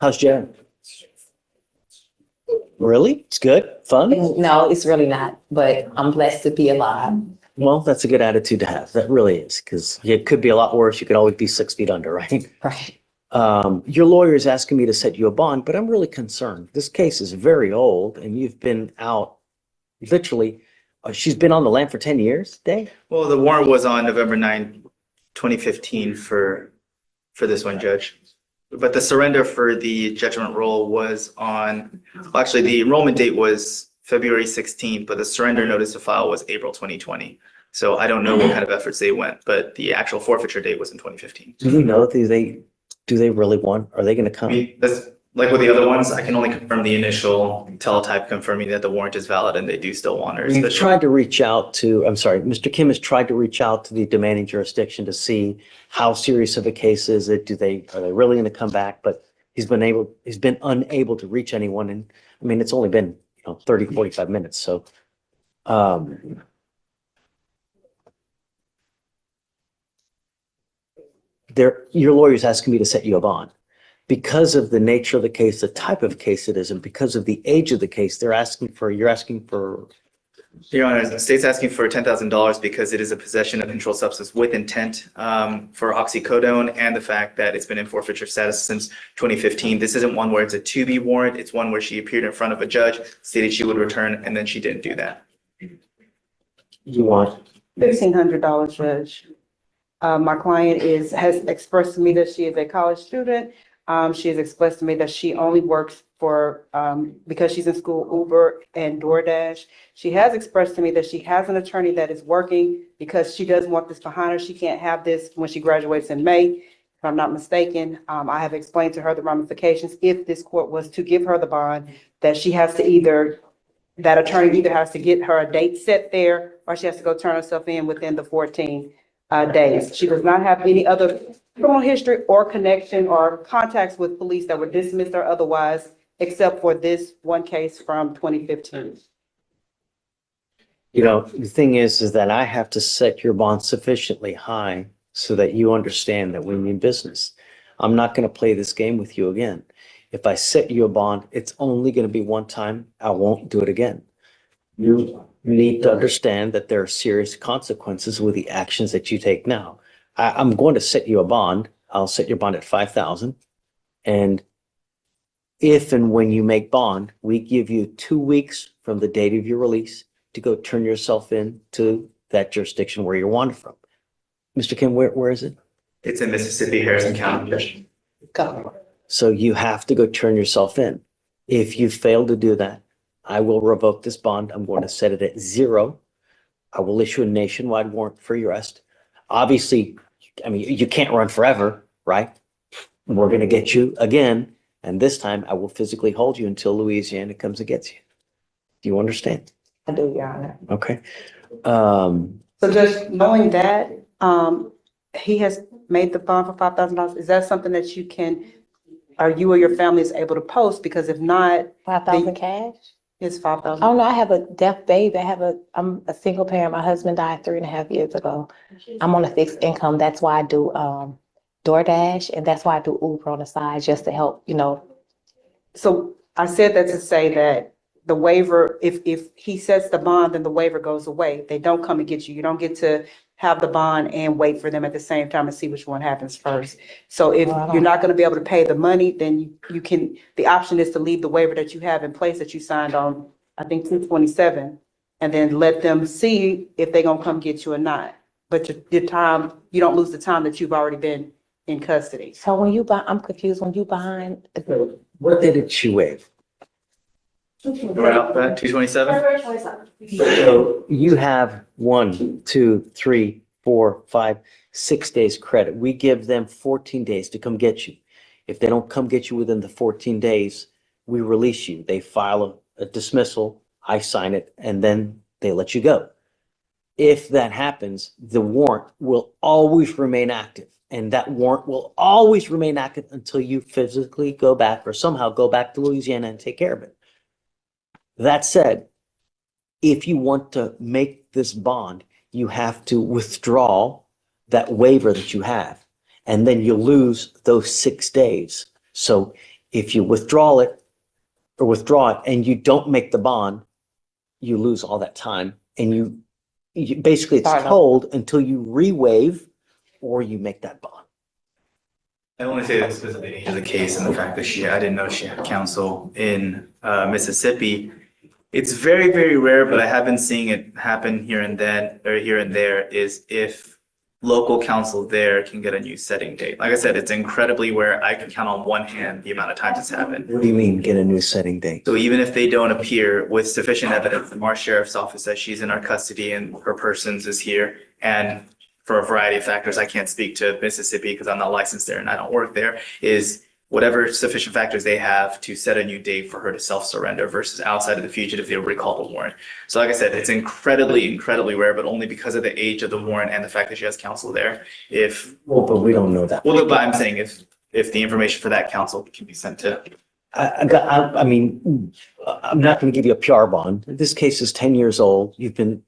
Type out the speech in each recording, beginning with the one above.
How's Jen? Really? It's good? Fun? No, it's really not, but I'm blessed to be alive. Well, that's a good attitude to have. That really is, because it could be a lot worse. You could always be 6 feet under, right? Right. Your lawyer is asking me to set you a bond, but I'm really concerned. This case is very old and you've been out literally, she's been on the land for 10 years, Dave? Well, the warrant was on November 9, 2015 for this one, Judge. But the surrender for the judgment roll was on, well, actually, the enrollment date was February 16th, but the surrender notice to file was April 2020. So I don't know what kind of efforts they went, but the actual forfeiture date was in 2015. Do you know, do they really want, are they going to I come? mean, that's like with the other ones, I can only confirm the initial teletype confirming that the warrant is valid and they do still want her. We've tried to reach out to, I'm sorry, Mr. Kim has tried to reach out to the demanding jurisdiction to see how serious of a case is it? Are they really going to come back? But he's been unable to reach anyone. And I mean, it's only been, 30, 45 minutes. So, your lawyer's asking me to set you a bond. Because of the nature of the case, the type of case it is, and because of the age of the case, you're asking for. Your Honor, the state's asking for $10,000 because it is a possession of controlled substance with intent for oxycodone and the fact that it's been in forfeiture status since 2015. This isn't one where it's a to-be warrant. It's one where she appeared in front of a judge, stated she would return, and then she didn't do that. You want $1,500, Judge. My client has expressed to me that she is a college student. She has expressed to me that she only works for, because she's in school, Uber and DoorDash. She has expressed to me that she has an attorney that is working because she doesn't want this behind her. She can't have this when she graduates in May, if I'm not mistaken. I have explained to her the ramifications if this court was to give her the bond, that she has to that attorney either has to get her a date set there or she has to go turn herself in within the 14 days. She does not have any other criminal history or connection or contacts with police that were dismissed or otherwise, except for this one case from 2015. The thing is that I have to set your bond sufficiently high so that you understand that we mean business. I'm not going to play this game with you again. If I set you a bond, it's only going to be one time. I won't do it again. You need to understand that there are serious consequences with the actions that you take now. I'm going to set you a bond. I'll set your bond at $5,000. And if and when you make bond, we give you 2 weeks from the date of your release to go turn yourself in to that jurisdiction where you're wanted from. Mr. Kim, where is it? It's in Mississippi, Harrison County. Go. So you have to go turn yourself in. If you fail to do that, I will revoke this bond. I'm going to set it at 0. I will issue a nationwide warrant for your arrest. Obviously, I mean, you can't run forever, right? We're going to get you again. And this time I will physically hold you until Louisiana comes and gets you. Do you understand? I do, Your Honor. Okay. So just knowing that, he has made the bond for $5,000, is that something that you or your family is able to post? Because if not, 5,000 cash? it's 5,000. Oh, no, I have a deaf baby. I'm a single parent. My husband died 3.5 years ago. I'm on a fixed income. That's why I do DoorDash, and that's why I do Uber on the side, just to help, So I said that to say that the waiver, if he sets the bond, then the waiver goes away. They don't come and get you. You don't get to have the bond and wait for them at the same time and see which one happens first. So if you're not going to be able to pay the money, then you can, the option is to leave the waiver that you have in place that you signed on, I think 2/27, and then let them see if they're going to come get you or not. But your time, you don't lose the time that you've already been in custody. So when you buy, I'm confused, when you behind. What did she waive? Right off that 227. So you have 1, 2, 3, 4, 5, 6 days credit. We give them 14 days to come get you. If they don't come get you within the 14 days, we release you. They file a dismissal, I sign it, and then they let you go. If that happens, the warrant will always remain active. And that warrant will always remain active until you physically go back or somehow go back to Louisiana and take care of it. That said, if you want to make this bond, you have to withdraw that waiver that you have, and then you lose those 6 days. So If you withdraw it and you don't make the bond, you lose all that time and you basically it's Start over. told until you re-waive or you make that bond. I only say this because of the age of the case and the fact that I didn't know she had counsel in Mississippi. It's very, very rare, but I have been seeing it happen here and there, is if local counsel there can get a new setting date. Like I said, it's incredibly rare. I can count on one hand the amount of times it's happened. What do you mean, get a new setting date? So even if they don't appear with sufficient evidence, the Marsh Sheriff's Office says she's in our custody and her persons is here. And for a variety of factors, I can't speak to Mississippi because I'm not licensed there and I don't work there, is whatever sufficient factors they have to set a new date for her to self-surrender versus outside of the fugitive, they'll recall the warrant. So like I said, it's incredibly, incredibly rare, but only because of the age of the warrant and the fact that she has counsel there. Well, but we don't know that. Well, but I'm saying if the information for that counsel can be sent to. I mean, I'm not going to give you a PR bond. This case is 10 years old. You've been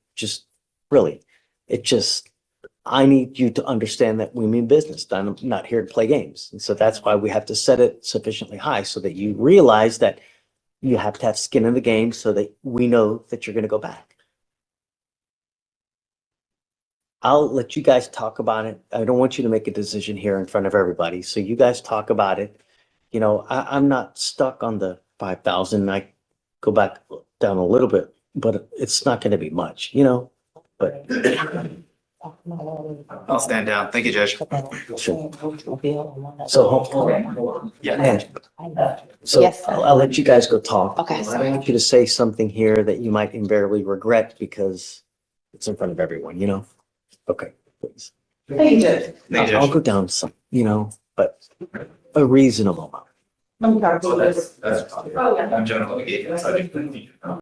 I need you to understand that we mean business. I'm not here to play games. And so that's why we have to set it sufficiently high so that you realize that you have to have skin in the game so that we know that you're going to go back. I'll let you guys talk about it. I don't want you to make a decision here in front of everybody. So you guys talk about it. You know, I'm not stuck on the 5,000. I go back down a little bit, but it's not going to be much, you know, but. I'll stand down. Thank you, Judge. Sure. So, hold on. Yeah. So Yes, sir. I'll let you guys go talk. Okay. I don't want you to say something here that you might invariably regret because it's in front of everyone, you know? Okay, please. Thank you, Judge. Thank you, I'll Judge. go down some, you know, but a reasonable amount. I'm sorry. That's fine. I'm general litigation.